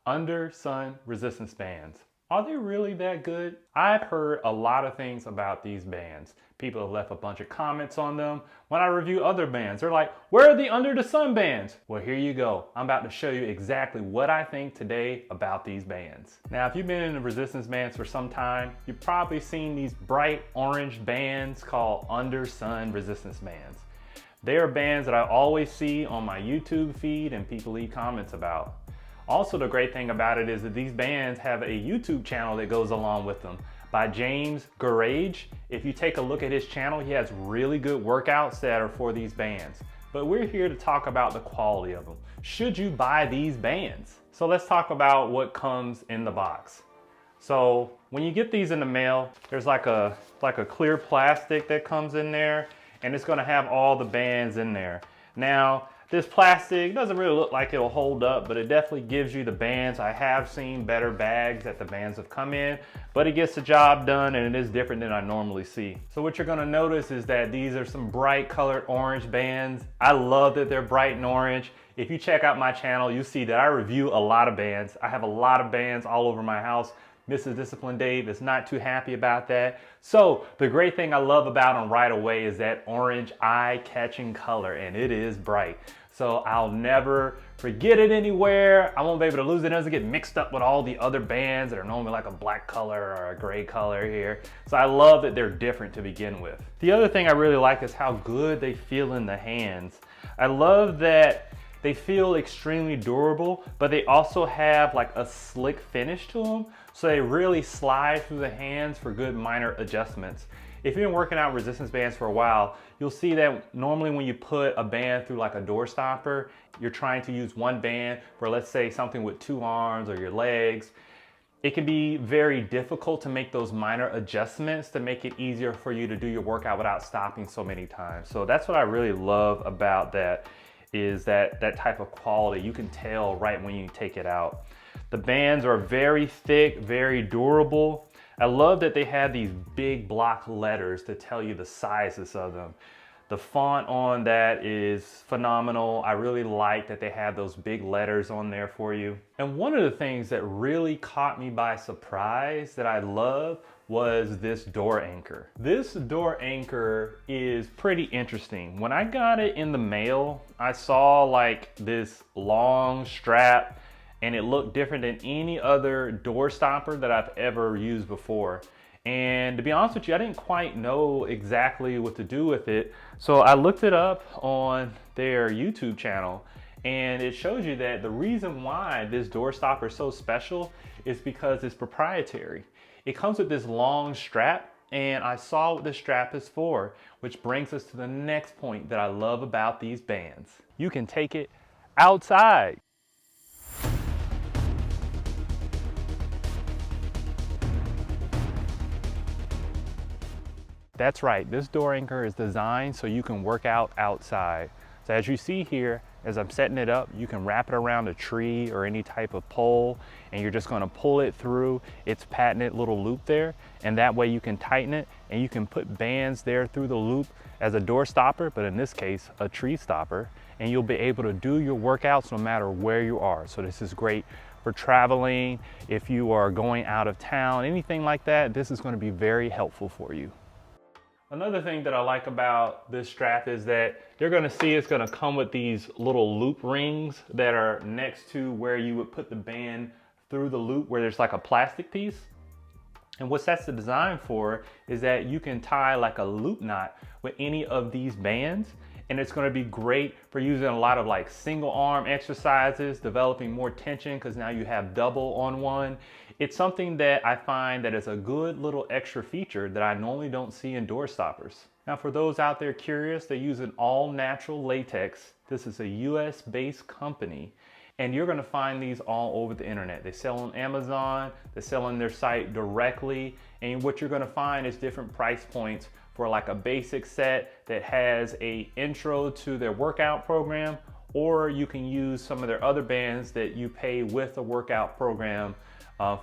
UnderSun Resistance bands. Are they really that good? I've heard a lot of things about these bands. People have left a bunch of comments on them. When I review other bands, they're like, where are the Under the Sun bands? Well, here you go. I'm about to show you exactly what I think today about these bands. Now, if you've been in the resistance bands for some time, you've probably seen these bright orange bands called UnderSun Resistance bands. They are bands that I always see on my YouTube feed and people leave comments about. Also, the great thing about it is that these bands have a YouTube channel that goes along with them by James Garage. If you take a look at his channel, he has really good workouts that are for these bands. But we're here to talk about the quality of them. Should you buy these bands? So let's talk about what comes in the box. So when you get these in the mail, there's like a clear plastic that comes in there, and it's gonna have all the bands in there. Now, this plastic doesn't really look like it'll hold up, but it definitely gives you the bands. I have seen better bags that the bands have come in, but it gets the job done and it is different than I normally see. So what you're gonna notice is that these are some bright colored orange bands. I love that they're bright and orange. If you check out my channel, you see that I review a lot of bands. I have a lot of bands all over my house. Mrs. Discipline Dave is not too happy about that. So the great thing I love about them right away is that orange eye-catching color, and it is bright. So I'll never forget it anywhere. I won't be able to lose it. It doesn't get mixed up with all the other bands that are normally like a black color or a gray color here. So I love that they're different to begin with. The other thing I really like is how good they feel in the hands. I love that they feel extremely durable, but they also have like a slick finish to them. So they really slide through the hands for good minor adjustments. If you've been working out resistance bands for a while, you'll see that normally when you put a band through like a door stopper, you're trying to use one band for, let's say, something with two arms or your legs. It can be very difficult to make those minor adjustments to make it easier for you to do your workout without stopping so many times. So that's what I really love about that, is that type of quality. You can tell right when you take it out. The bands are very thick, very durable. I love that they have these big block letters to tell you the sizes of them. The font on that is phenomenal. I really like that they have those big letters on there for you. And one of the things that really caught me by surprise that I love was this door anchor. This door anchor is pretty interesting. When I got it in the mail, I saw like this long strap, and it looked different than any other door stopper that I've ever used before. And to be honest with you, I didn't quite know exactly what to do with it. So I looked it up on their YouTube channel, and it shows you that the reason why this door stopper is so special is because it's proprietary. It comes with this long strap, and I saw what this strap is for, which brings us to the next point that I love about these bands. You can take it outside. That's right, this door anchor is designed so you can work out outside. So as you see here, as I'm setting it up, you can wrap it around a tree or any type of pole, and you're just gonna pull it through its patented little loop there, and that way you can tighten it, and you can put bands there through the loop as a door stopper, but in this case, a tree stopper, and you'll be able to do your workouts no matter where you are. So this is great for traveling, if you are going out of town, anything like that, this is gonna be very helpful for you. Another thing that I like about this strap is that you're gonna see it's gonna come with these little loop rings that are next to where you would put the band through the loop, where there's like a plastic piece. And what that's designed for is that you can tie like a loop knot with any of these bands, and it's gonna be great for using a lot of like single arm exercises, developing more tension because now you have double on one. It's something that I find that is a good little extra feature that I normally don't see in door stoppers. Now for those out there curious, they use an all natural latex. This is a US based company, and you're gonna find these all over the internet. They sell on Amazon, they sell on their site directly, and what you're gonna find is different price points for like a basic set that has a intro to their workout program, or you can use some of their other bands that you pay with a workout program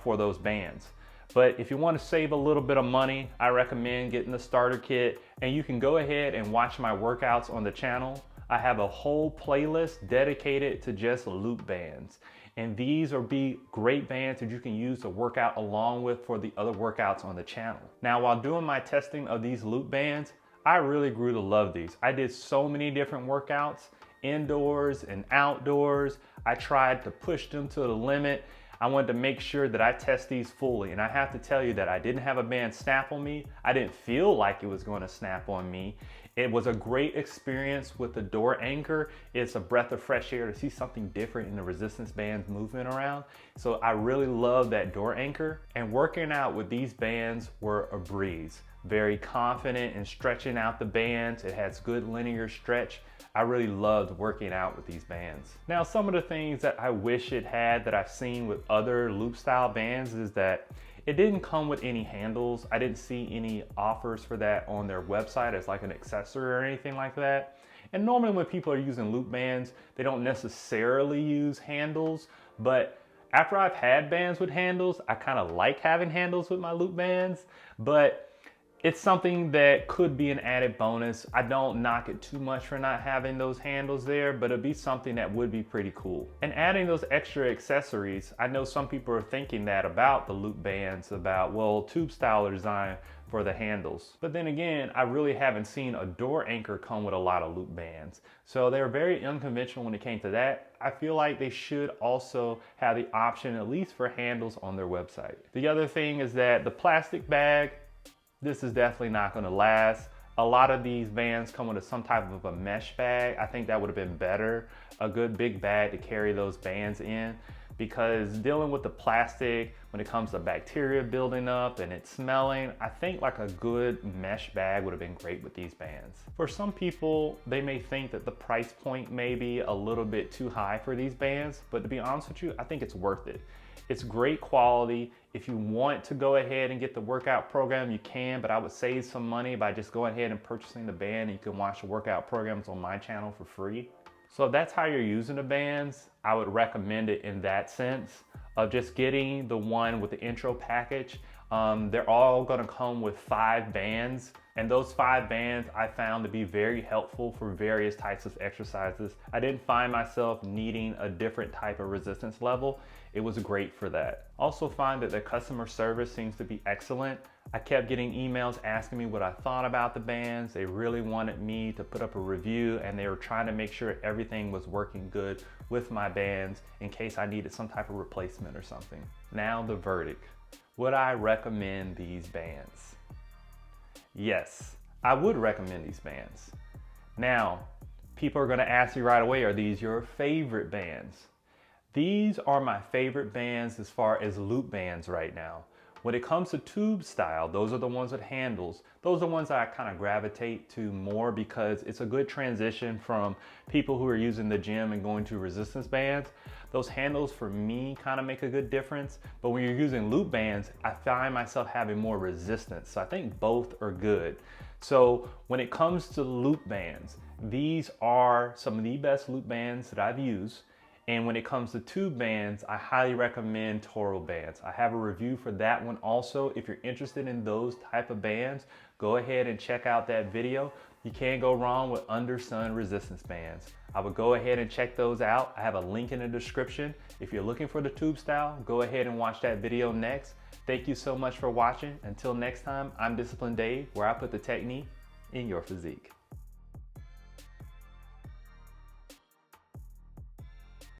for those bands. But if you want to save a little bit of money, I recommend getting the starter kit, and you can go ahead and watch my workouts on the channel. I have a whole playlist dedicated to just loop bands. And these are be great bands that you can use to work out along with for the other workouts on the channel. Now, while doing my testing of these loop bands, I really grew to love these. I did so many different workouts, indoors and outdoors. I tried to push them to the limit. I wanted to make sure that I test these fully. And I have to tell you that I didn't have a band snap on me. I didn't feel like it was going to snap on me. It was a great experience with the door anchor. It's a breath of fresh air to see something different in the resistance bands moving around. So I really love that door anchor. And working out with these bands were a breeze. Very confident in stretching out the bands. It has good linear stretch. I really loved working out with these bands. Now, some of the things that I wish it had that I've seen with other loop style bands is that it didn't come with any handles. I didn't see any offers for that on their website as like an accessory or anything like that. And normally when people are using loop bands, they don't necessarily use handles, but after I've had bands with handles, I kind of like having handles with my loop bands, but it's something that could be an added bonus. I don't knock it too much for not having those handles there, but it'd be something that would be pretty cool. And adding those extra accessories, I know some people are thinking that about the loop bands, about, well, tube style design for the handles. But then again, I really haven't seen a door anchor come with a lot of loop bands. So they're very unconventional when it came to that. I feel like they should also have the option, at least for handles, on their website. The other thing is that the plastic bag, this is definitely not going to last. A lot of these bands come with some type of a mesh bag. I think that would have been better. A good big bag to carry those bands in, because dealing with the plastic when it comes to bacteria building up and it smelling, I think like a good mesh bag would have been great with these bands. For some people, they may think that the price point may be a little bit too high for these bands, but to be honest with you, I think it's worth it. It's great quality. If you want to go ahead and get the workout program, you can, but I would save some money by just going ahead and purchasing the band. You can watch the workout programs on my channel for free. So if that's how you're using the bands, I would recommend it in that sense of just getting the one with the intro package. They're all gonna come with 5 bands. And those 5 bands I found to be very helpful for various types of exercises. I didn't find myself needing a different type of resistance level. It was great for that. Also find that the customer service seems to be excellent. I kept getting emails asking me what I thought about the bands. They really wanted me to put up a review, and they were trying to make sure everything was working good with my bands in case I needed some type of replacement or something. Now the verdict. Would I recommend these bands? Yes, I would recommend these bands. Now, people are gonna ask you right away, are these your favorite bands? These are my favorite bands as far as loop bands right now. When it comes to tube style, those are the ones with handles. Those are the ones that I kind of gravitate to more because it's a good transition from people who are using the gym and going to resistance bands. Those handles for me kind of make a good difference, but when you're using loop bands, I find myself having more resistance. So I think both are good. So when it comes to loop bands, these are some of the best loop bands that I've used. And when it comes to tube bands, I highly recommend Toro bands. I have a review for that one also. If you're interested in those type of bands, go ahead and check out that video. You can't go wrong with UnderSun Resistance bands. I would go ahead and check those out. I have a link in the description. If you're looking for the tube style, go ahead and watch that video next. Thank you so much for watching. Until next time, I'm Disciplined Dave, where I put the technique in your physique.